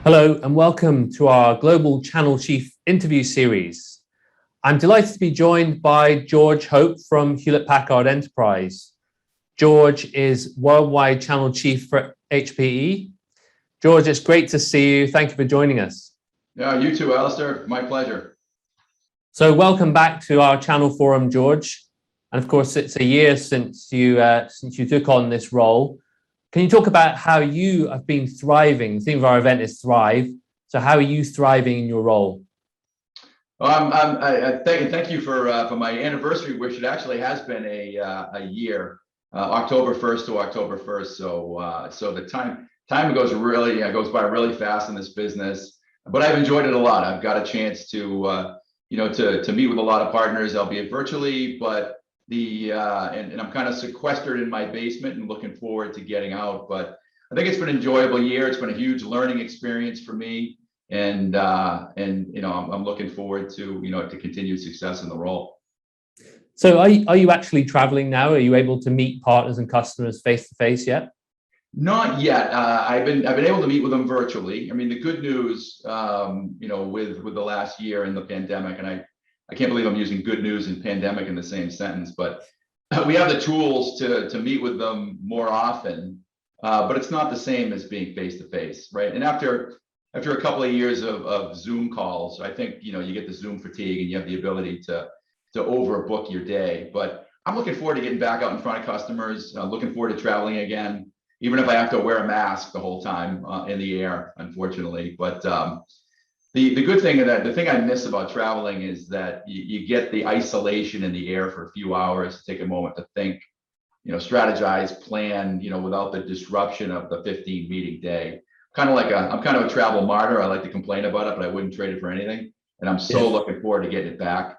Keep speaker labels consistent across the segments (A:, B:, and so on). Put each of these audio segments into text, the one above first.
A: Hello and welcome to our Global Channel Chief interview series. I'm delighted to be joined by George Hope from Hewlett Packard Enterprise. George is Worldwide Channel Chief for HPE. George, it's great to see you. Thank you for joining us.
B: Yeah, you too, Alastair. My pleasure.
A: So welcome back to our channel forum, George. And of course, it's a year since you took on this role. Can you talk about how you have been thriving? The theme of our event is Thrive. So how are you thriving in your role?
B: Thank you for my anniversary wish. It actually has been a year, October 1st to October 1st. So the time goes by really fast in this business. But I've enjoyed it a lot. I've got a chance to to meet with a lot of partners, albeit virtually, but and I'm kind of sequestered in my basement and looking forward to getting out. But I think it's been an enjoyable year. It's been a huge learning experience for me, and I'm looking forward to to continued success in the role.
A: So are you actually traveling now? Are you able to meet partners and customers face to face yet?
B: Not yet. I've been able to meet with them virtually. I mean, the good news, with the last year in the pandemic, and I can't believe I'm using good news and pandemic in the same sentence, but we have the tools to meet with them more often, but it's not the same as being face to face, right? And after a couple of years of Zoom calls, I think you get the Zoom fatigue and you have the ability to overbook your day. But I'm looking forward to getting back out in front of customers. Looking forward to traveling again, even if I have to wear a mask the whole time in the air, unfortunately. But the good thing, the thing I miss about traveling is that you get the isolation in the air for a few hours, take a moment to think, strategize, plan, without the disruption of the 15 meeting day. I'm kind of a travel martyr. I like to complain about it, but I wouldn't trade it for anything. And I'm so looking forward to getting it back.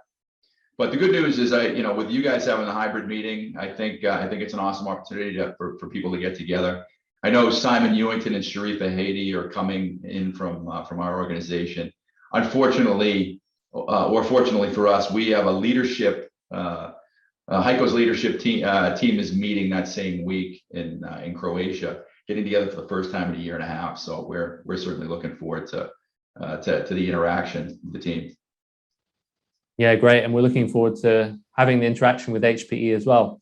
B: But the good news is, with you guys having a hybrid meeting, I think it's an awesome opportunity for people to get together. I know Simon Ewington and Sharifa Haiti are coming in from our organization. Unfortunately, or fortunately for us, we have a leadership. Heiko's leadership team is meeting that same week in Croatia, getting together for the first time in a year and a half. So we're certainly looking forward to the interaction with the team.
A: Yeah, great. And we're looking forward to having the interaction with HPE as well.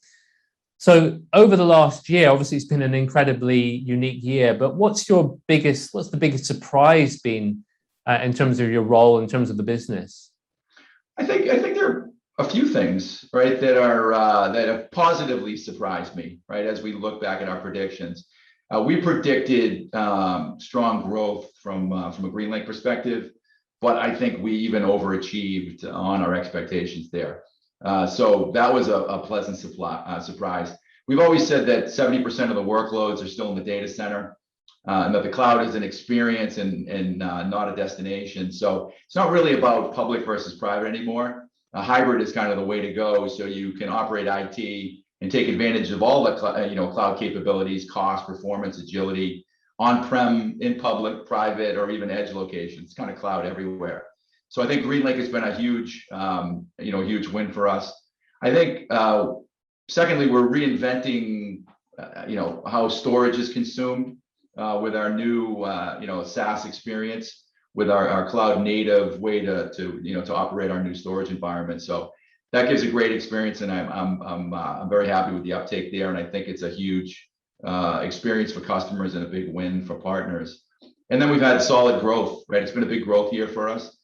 A: So over the last year, obviously it's been an incredibly unique year, but what's the biggest surprise been in terms of your role, in terms of the business?
B: I think there are a few things, right, that have positively surprised me, right, as we look back at our predictions. We predicted strong growth from a GreenLake perspective, but I think we even overachieved on our expectations there. So that was a pleasant surprise. We've always said that 70% of the workloads are still in the data center, and that the cloud is an experience and not a destination. So it's not really about public versus private anymore. A hybrid is kind of the way to go, so you can operate IT and take advantage of all the cloud capabilities, cost, performance, agility, on-prem, in public, private, or even edge locations. It's kind of cloud everywhere. So I think GreenLake has been a huge win for us. I think, secondly, we're reinventing, how storage is consumed with our new, SaaS experience, with our cloud native way to operate our new storage environment. So that gives a great experience, and I'm very happy with the uptake there. And I think it's a huge experience for customers and a big win for partners. And then we've had solid growth, right? It's been a big growth year for us.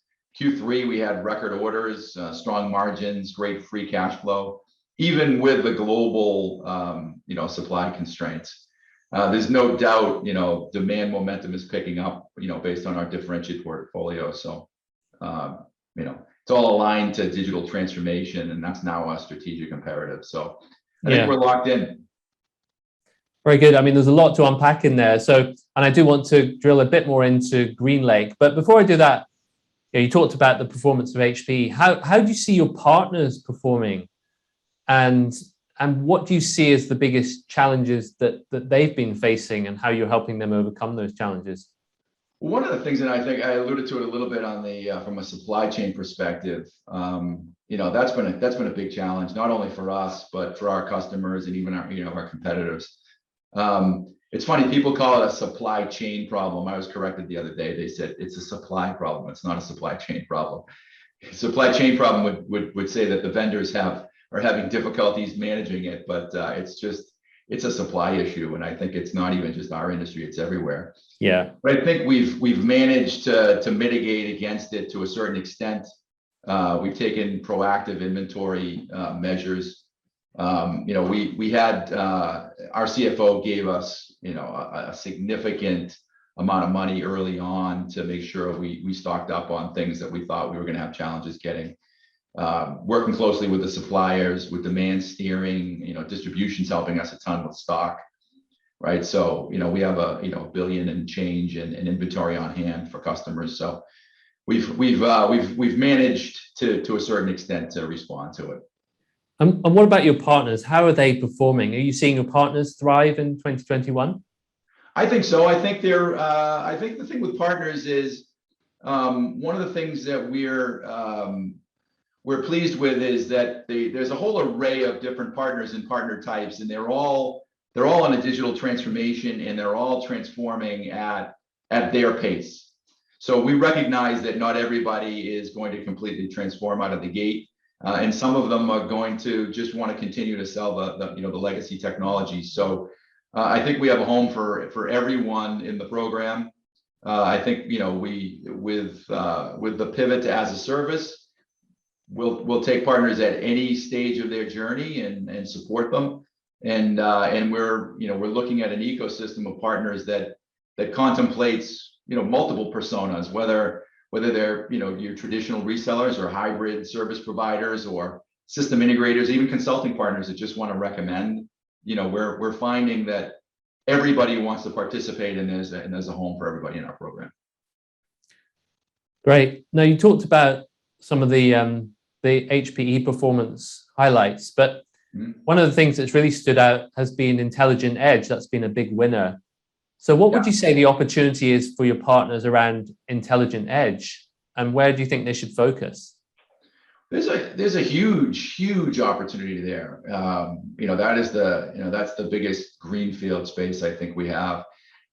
B: Q3, we had record orders, strong margins, great free cash flow, even with the global, supply constraints. There's no doubt, demand momentum is picking up, based on our differentiated portfolio. So, it's all aligned to digital transformation, and that's now a strategic imperative. So I think we're locked in.
A: Very good. I mean, there's a lot to unpack in there. So, and I do want to drill a bit more into GreenLake. But before I do that, you talked about the performance of HPE. How do you see your partners performing? And what do you see as the biggest challenges that they've been facing, and how you're helping them overcome those challenges?
B: One of the things, and I think I alluded to it a little bit on from a supply chain perspective, that's been a big challenge, not only for us, but for our customers and even our competitors. It's funny, people call it a supply chain problem. I was corrected the other day. They said it's a supply problem. It's not a supply chain problem. Supply chain problem would say that the vendors are having difficulties managing it, but it's a supply issue, and I think it's not even just our industry; it's everywhere.
A: Yeah,
B: but I think we've managed to mitigate against it to a certain extent. We've taken proactive inventory measures. We had our CFO gave us a significant amount of money early on to make sure we stocked up on things that we thought we were going to have challenges getting. Working closely with the suppliers, with demand steering, distribution's helping us a ton with stock, right? So, we have a $1 billion and change in inventory on hand for customers. So we've managed to a certain extent to respond to it.
A: and what about your partners? How are they performing? Are you seeing your partners thrive in 2021?
B: I think so. I think I think the thing with partners is one of the things that we're pleased with is that there's a whole array of different partners and partner types, and they're all on a digital transformation, and they're all transforming at their pace. So we recognize that not everybody is going to completely transform out of the gate, and some of them are going to just want to continue to sell the legacy technology. So I think we have a home for everyone in the program. I think we with the pivot to as a service, we'll take partners at any stage of their journey and support them. And we're looking at an ecosystem of partners that contemplates multiple personas, whether they're your traditional resellers or hybrid service providers or system integrators, even consulting partners that just want to recommend. We're finding that everybody wants to participate, and there's a home for everybody in our program.
A: Great. Now, you talked about some of the HPE performance highlights, but one of the things that's really stood out has been Intelligent Edge. That's been a big winner. So what would you say the opportunity is for your partners around Intelligent Edge, and where do you think they should focus?
B: There's a huge opportunity there. That's the biggest greenfield space I think we have.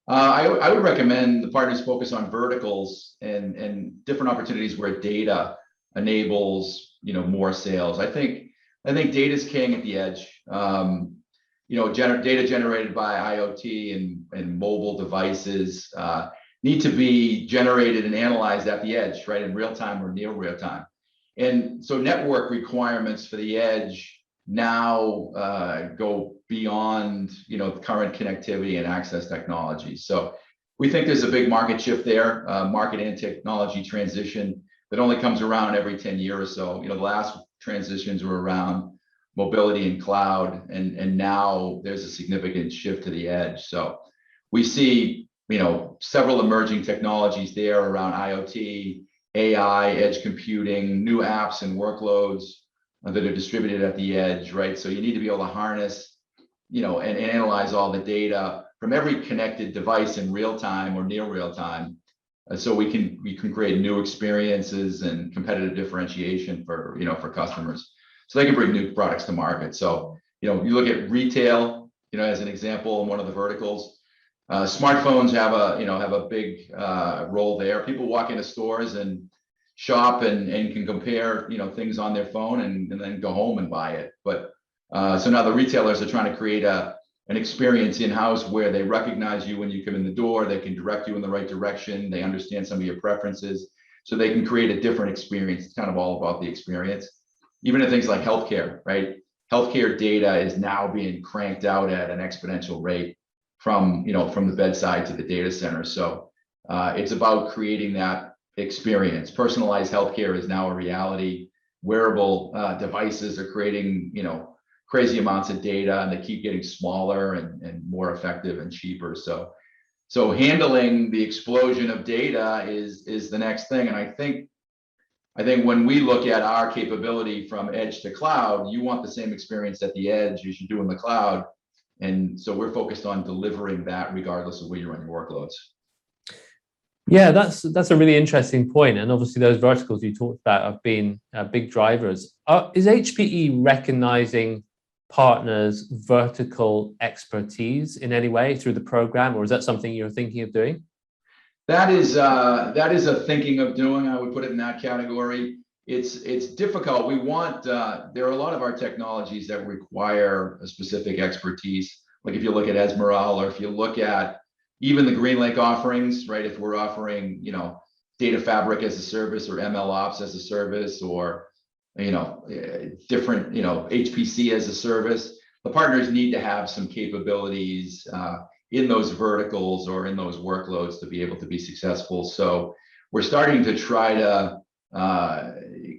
B: I would recommend the partners focus on verticals and different opportunities where data enables more sales. I think data is king at the edge. Data generated by IoT and mobile devices need to be generated and analyzed at the edge, right, in real time or near real time. And so network requirements for the edge now go beyond current connectivity and access technology. So we think there's a big market shift there, market and technology transition that only comes around every 10 years or so. The last transitions were around mobility and cloud, and now there's a significant shift to the edge. So we see several emerging technologies there around IoT, AI, edge computing, new apps and workloads that are distributed at the edge, right? So you need to be able to harness, and analyze all the data from every connected device in real time or near real time, so we can create new experiences and competitive differentiation for customers, so they can bring new products to market. So you look at retail, as an example, in one of the verticals. Smartphones have a big role there. People walk into stores and shop and can compare things on their phone and then go home and buy it. But so now the retailers are trying to create an experience in-house where they recognize you when you come in the door. They can direct you in the right direction. They understand some of your preferences, so they can create a different experience. It's kind of all about the experience. Even in things like healthcare, right? Healthcare data is now being cranked out at an exponential rate from the bedside to the data center. So it's about creating that experience. Personalized healthcare is now a reality. Wearable devices are creating crazy amounts of data, and they keep getting smaller and more effective and cheaper. So handling the explosion of data is the next thing. And I think when we look at our capability from edge to cloud, you want the same experience at the edge as you do in the cloud. And so we're focused on delivering that regardless of where you're running workloads.
A: Yeah, that's a really interesting point. And obviously those verticals you talked about have been big drivers. Is HPE recognizing partners vertical expertise in any way through the program, or is that something you're thinking of doing?
B: That is a thinking of doing. I would put it in that category. It's difficult. We want there are a lot of our technologies that require a specific expertise. Like if you look at Esmeralda, or if you look at even the GreenLake offerings, right? If we're offering, data fabric as a service or ML ops as a service, or different, HPC as a service, the partners need to have some capabilities in those verticals or in those workloads to be able to be successful. So we're starting to try to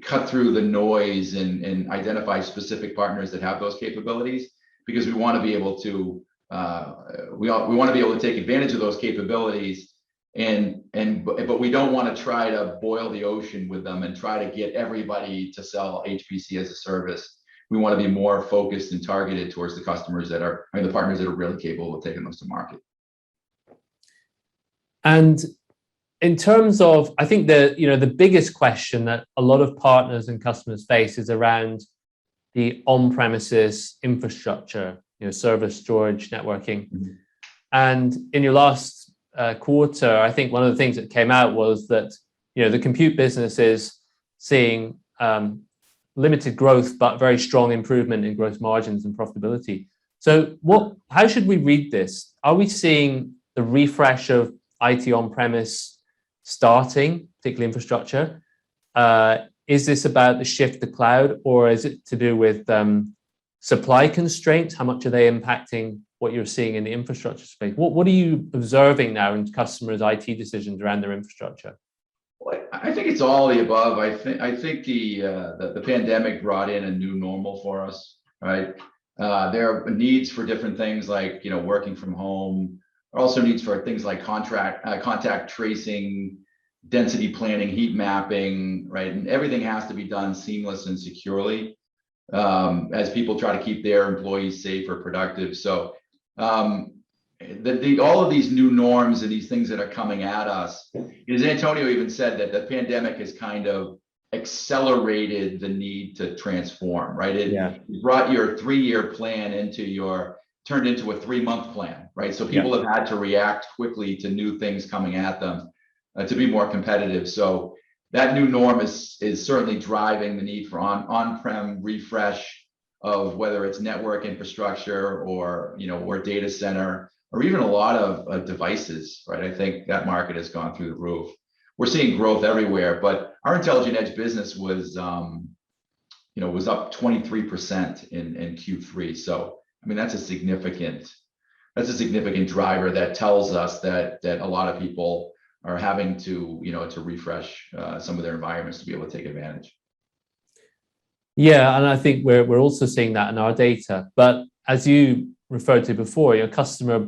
B: cut through the noise and identify specific partners that have those capabilities, because we want to be able to we want to be able to take advantage of those capabilities, but we don't want to try to boil the ocean with them and try to get everybody to sell HPC as a service. We want to be more focused and targeted towards the customers that are, the partners that are really capable of taking those to market.
A: And in terms of, I think the biggest question that a lot of partners and customers face is around the on-premises infrastructure, server, storage, networking. Mm-hmm. And in your last quarter, I think one of the things that came out was that the compute business is seeing limited growth, but very strong improvement in gross margins and profitability. So how should we read this? Are we seeing the refresh of IT on-premise starting, particularly infrastructure? Is this about the shift to cloud, or is it to do with supply constraints? How much are they impacting what you're seeing in the infrastructure space? What are you observing now in customers' IT decisions around their infrastructure?
B: Well, I think it's all the above. I think the pandemic brought in a new normal for us, right? There are needs for different things like working from home. There are also needs for things like contact tracing, density planning, heat mapping, right? And everything has to be done seamless and securely as people try to keep their employees safe or productive. So all of these new norms and these things that are coming at us, as Antonio even said, that the pandemic has kind of accelerated the need to transform, right? It brought your 3-year plan turned into a 3-month plan, right? So people have had to react quickly to new things coming at them to be more competitive. So that new norm is certainly driving the need for on-prem refresh of whether it's network infrastructure or data center, or even a lot of devices, right? I think that market has gone through the roof. We're seeing growth everywhere, but our Intelligent Edge business was up 23% in Q3. So that's a significant driver that tells us that a lot of people are having to refresh some of their environments to be able to take advantage.
A: Yeah, and I think we're also seeing that in our data. But as you referred to before, your customer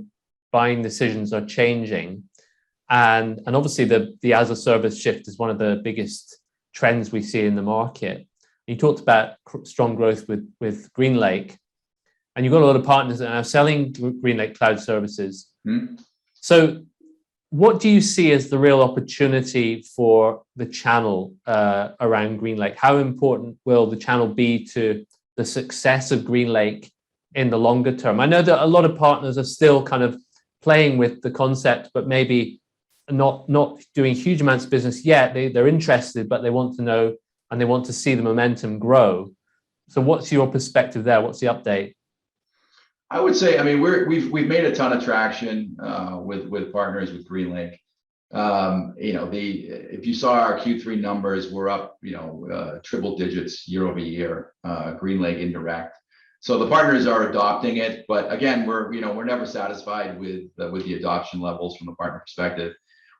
A: buying decisions are changing, and obviously the as a service shift is one of the biggest trends we see in the market. You talked about strong growth with GreenLake, and you've got a lot of partners that are selling GreenLake cloud services. Mm-hmm. So what do you see as the real opportunity for the channel around GreenLake? How important will the channel be to the success of GreenLake in the longer term? I know that a lot of partners are still kind of playing with the concept, but maybe not doing huge amounts of business yet. They're interested, but they want to know and they want to see the momentum grow. So what's your perspective there? What's the update?
B: I would say, we've made a ton of traction with partners with GreenLake. If you saw our Q3 numbers, we're up triple digits year over year. GreenLake indirect. So the partners are adopting it, but again, we're never satisfied with the adoption levels from the partner perspective.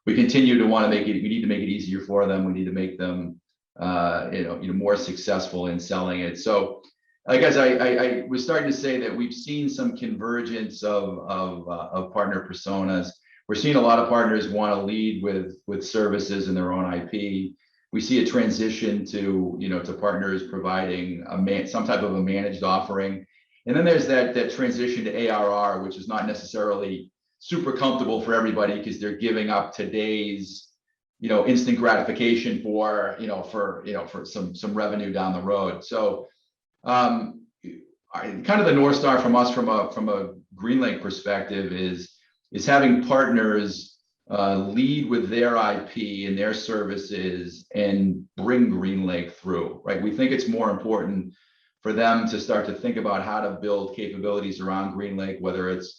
B: We continue to want to make it. We need to make it easier for them. We need to make them more successful in selling it. So I guess I was starting to say that we've seen some convergence of partner personas. We're seeing a lot of partners want to lead with services in their own IP. We see a transition to partners providing some type of a managed offering, and then there's that transition to ARR, which is not necessarily super comfortable for everybody because they're giving up today's instant gratification for some revenue down the road. So kind of the North Star from us from a GreenLake perspective is having partners lead with their IP and their services and bring GreenLake through, right? We think it's more important for them to start to think about how to build capabilities around GreenLake, whether it's,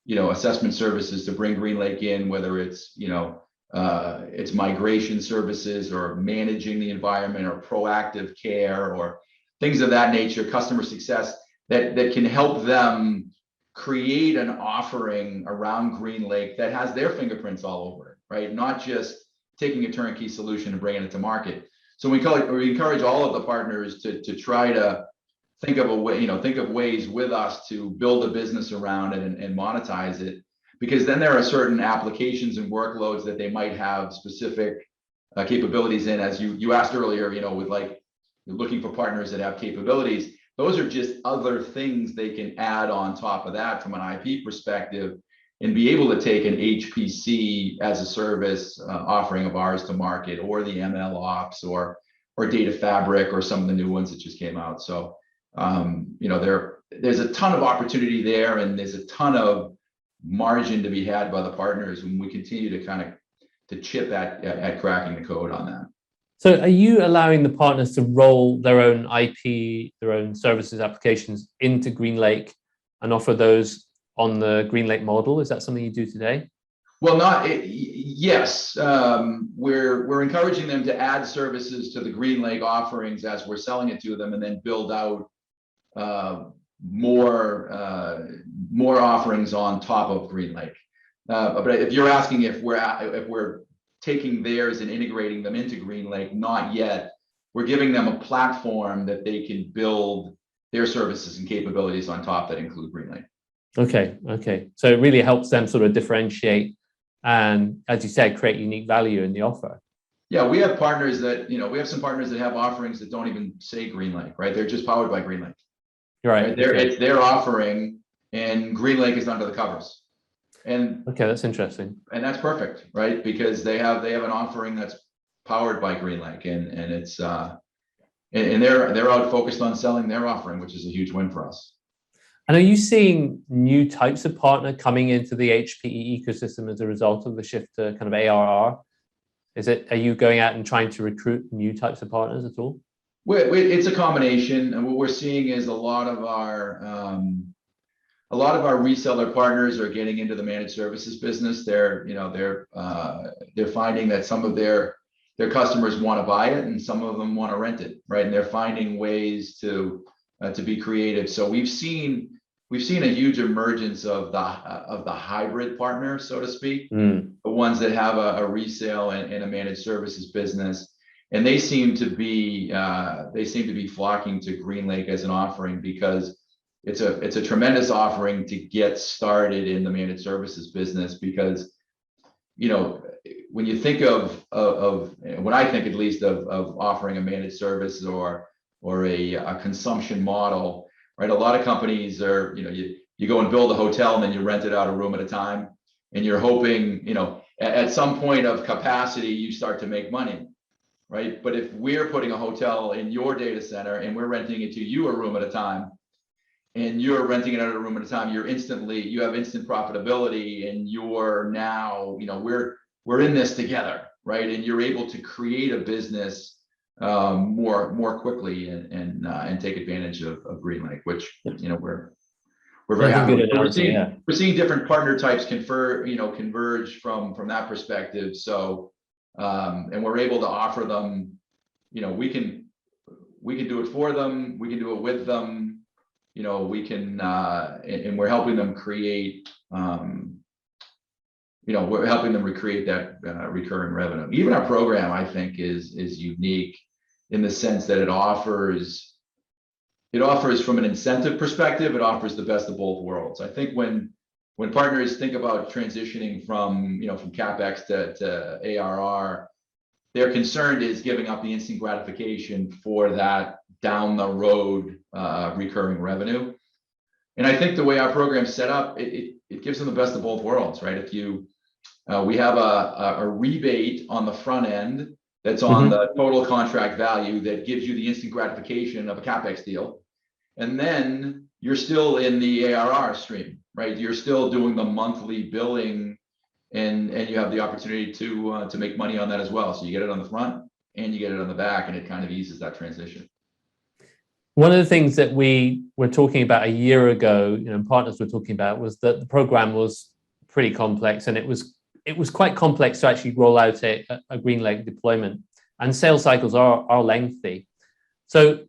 B: assessment services to bring GreenLake in, whether it's, it's migration services or managing the environment or proactive care or things of that nature, customer success that can help them create an offering around GreenLake that has their fingerprints all over it, right? Not just taking a turnkey solution and bringing it to market. So we encourage all of the partners to try to think of ways with us to build a business around it and monetize it, because then there are certain applications and workloads that they might have specific capabilities in, as you asked earlier, with like looking for partners that have capabilities. Those are just other things they can add on top of that from an IP perspective and be able to take an HPC as a service offering of ours to market, or the ML ops or data fabric or some of the new ones that just came out. So, there's a ton of opportunity there, and there's a ton of margin to be had by the partners when we continue to chip at cracking the code on that.
A: So are you allowing the partners to roll their own IP, their own services applications into GreenLake and offer those on the GreenLake model? Is that something you do today?
B: Well, yes. We're encouraging them to add services to the GreenLake offerings as we're selling it to them, and then build out more offerings on top of GreenLake. But if you're asking if we're taking theirs and integrating them into GreenLake, not yet. We're giving them a platform that they can build their services and capabilities on top that include GreenLake.
A: Okay. So it really helps them sort of differentiate and, as you said, create unique value in the offer.
B: Yeah, we have partners that, we have some partners that have offerings that don't even say GreenLake, right? They're just powered by GreenLake.
A: Right.
B: It's their offering, and GreenLake is under the covers. And
A: okay, that's interesting.
B: And that's perfect, right? Because they have an offering that's powered by GreenLake, and it's and they're out focused on selling their offering, which is a huge win for us.
A: And are you seeing new types of partner coming into the HPE ecosystem as a result of the shift to kind of ARR? Are you going out and trying to recruit new types of partners at all?
B: It's a combination, and what we're seeing is a lot of our reseller partners are getting into the managed services business. They're finding that some of their customers want to buy it, and some of them want to rent it, right? And they're finding ways to be creative. So we've seen a huge emergence of the hybrid partner, so to speak, the ones that have a resale and a managed services business, and they seem to be flocking to GreenLake as an offering, because it's a tremendous offering to get started in the managed services business. Because when you think when I think at least of offering a managed service or a consumption model, right? A lot of companies are, you go and build a hotel and then you rent it out a room at a time, and you're hoping, at some point of capacity, you start to make money, right? But if we're putting a hotel in your data center and we're renting it to you a room at a time, and you're renting it out a room at a time, you have instant profitability, and you're now, we're in this together, right? And you're able to create a business more quickly and take advantage of GreenLake, which we're very happy with. We're seeing different partner types converge from that perspective. So and we're able to offer them, we can do it for them, we can do it with them, we can and we're helping them create that recurring revenue. Even our program, I think, is unique in the sense that it offers from an incentive perspective, it offers the best of both worlds. I think when partners think about transitioning from CapEx to ARR, their concern is giving up the instant gratification for that down the road recurring revenue. And I think the way our program's set up, it gives them the best of both worlds, right? We have a rebate on the front end that's on the total contract value that gives you the instant gratification of a CapEx deal. And then you're still in the ARR stream, right? You're still doing the monthly billing, and you have the opportunity to make money on that as well. So you get it on the front and you get it on the back, and it kind of eases that transition.
A: One of the things that we were talking about a year ago, partners were talking about, was that the program was pretty complex, and it was quite complex to actually roll out a GreenLake deployment, and sales cycles are lengthy. So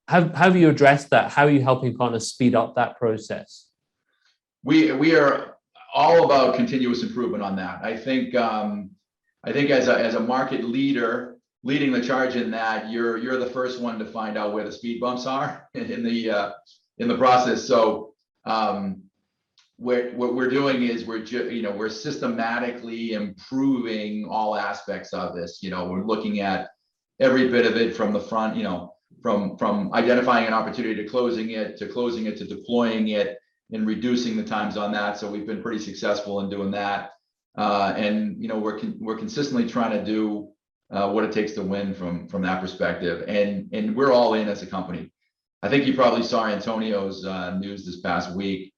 A: how have you addressed that? How are you helping partners speed up that process?
B: We are all about continuous improvement on that. I think as a market leader leading the charge in that, you're the first one to find out where the speed bumps are in the process. So what we're doing is we're systematically improving all aspects of this. We're looking at every bit of it from the front, from identifying an opportunity to closing it to deploying it, and reducing the times on that. So we've been pretty successful in doing that. And we're consistently trying to do what it takes to win from that perspective. And we're all in as a company. I think you probably saw Antonio's news this past week.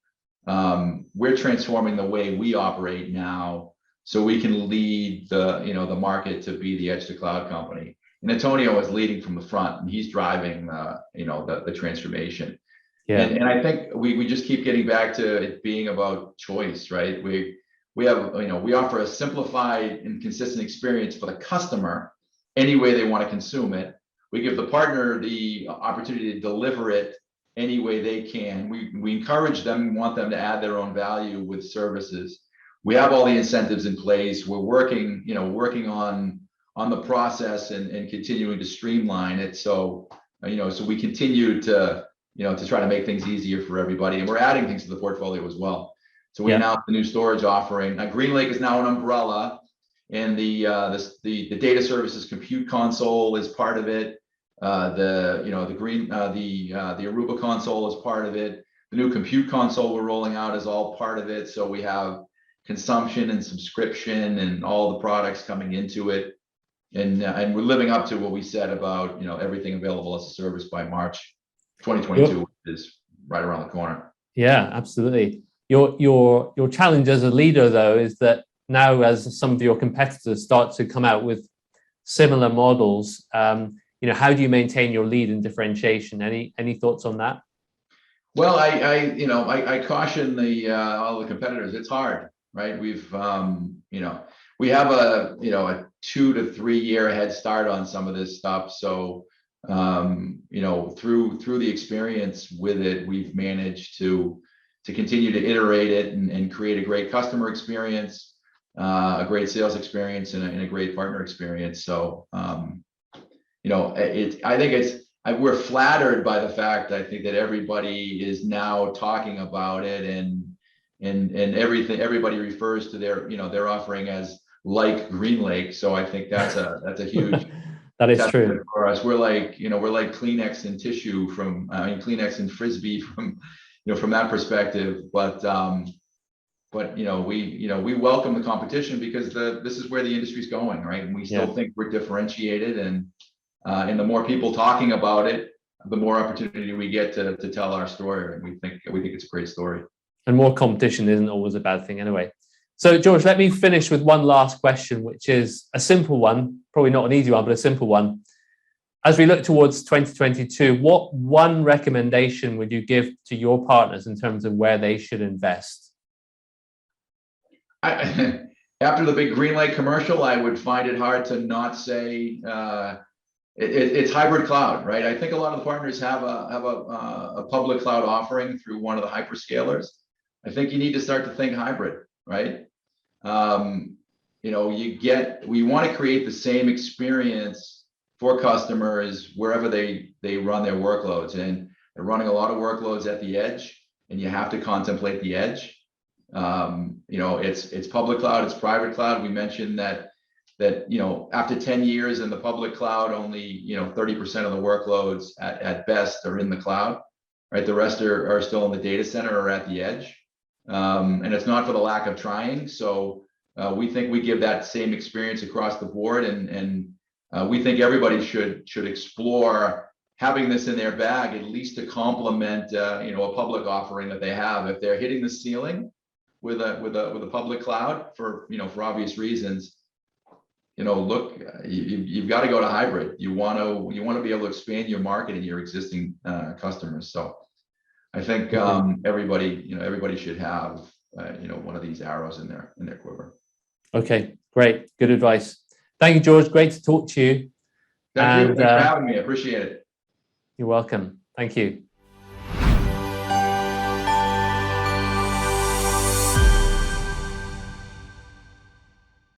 B: We're transforming the way we operate now so we can lead the market to be the edge to cloud company. And Antonio is leading from the front, and he's driving the transformation. Yeah. And I think we just keep getting back to it being about choice, right? We offer a simplified and consistent experience for the customer any way they want to consume it. We give the partner the opportunity to deliver it any way they can. We encourage them and want them to add their own value with services. We have all the incentives in place. We're working on the process and continuing to streamline it. So we continue to try to make things easier for everybody, and we're adding things to the portfolio as well. So we announced the new storage offering. Now, GreenLake is now an umbrella, and the data services compute console is part of it. The Aruba console is part of it. The new compute console we're rolling out is all part of it. So we have consumption and subscription and all the products coming into it, and we're living up to what we said about everything available as a service by March 2022, which is right around the corner.
A: Yeah, absolutely. Your challenge as a leader, though, is that now, as some of your competitors start to come out with similar models, how do you maintain your lead and differentiation? Any thoughts on that?
B: Well, I caution all the competitors. It's hard, right? We have a 2 to 3 year head start on some of this stuff. So through the experience with it, we've managed to continue to iterate it and create a great customer experience, a great sales experience, and a great partner experience. So we're flattered by the fact, I think, that everybody is now talking about it, and everybody refers to their offering as like GreenLake. So I think that's a huge
A: that is true
B: for us. We're like Kleenex and tissue Kleenex and Frisbee from that perspective. But we welcome the competition because this is where the industry's going, right? And we still think we're differentiated, and the more people talking about it, the more opportunity we get to tell our story. And we think it's a great story. And
A: more competition isn't always a bad thing anyway. So, George, let me finish with one last question, which is a simple one, probably not an easy one, but a simple one. As we look towards 2022, what one recommendation would you give to your partners in terms of where they should invest?
B: After the big GreenLake commercial, I would find it hard to not say it's hybrid cloud, right? I think a lot of the partners have a public cloud offering through one of the hyperscalers. I think you need to start to think hybrid, right? We want to create the same experience for customers wherever they run their workloads, and they're running a lot of workloads at the edge, and you have to contemplate the edge. It's public cloud, it's private cloud. We mentioned that after 10 years in the public cloud, only 30% of the workloads at best are in the cloud, right? The rest are still in the data center or at the edge. And it's not for the lack of trying. So we think we give that same experience across the board, and we think everybody should explore having this in their bag, at least to complement, a public offering that they have. If they're hitting the ceiling with a public cloud for obvious reasons, look, you've got to go to hybrid. You want to be able to expand your market and your existing customers. So I think everybody should have one of these arrows in their quiver.
A: Okay, great, good advice. Thank you, George. Great to talk to you.
B: Thank you. Thanks for having me. I appreciate it.
A: You're welcome. Thank you.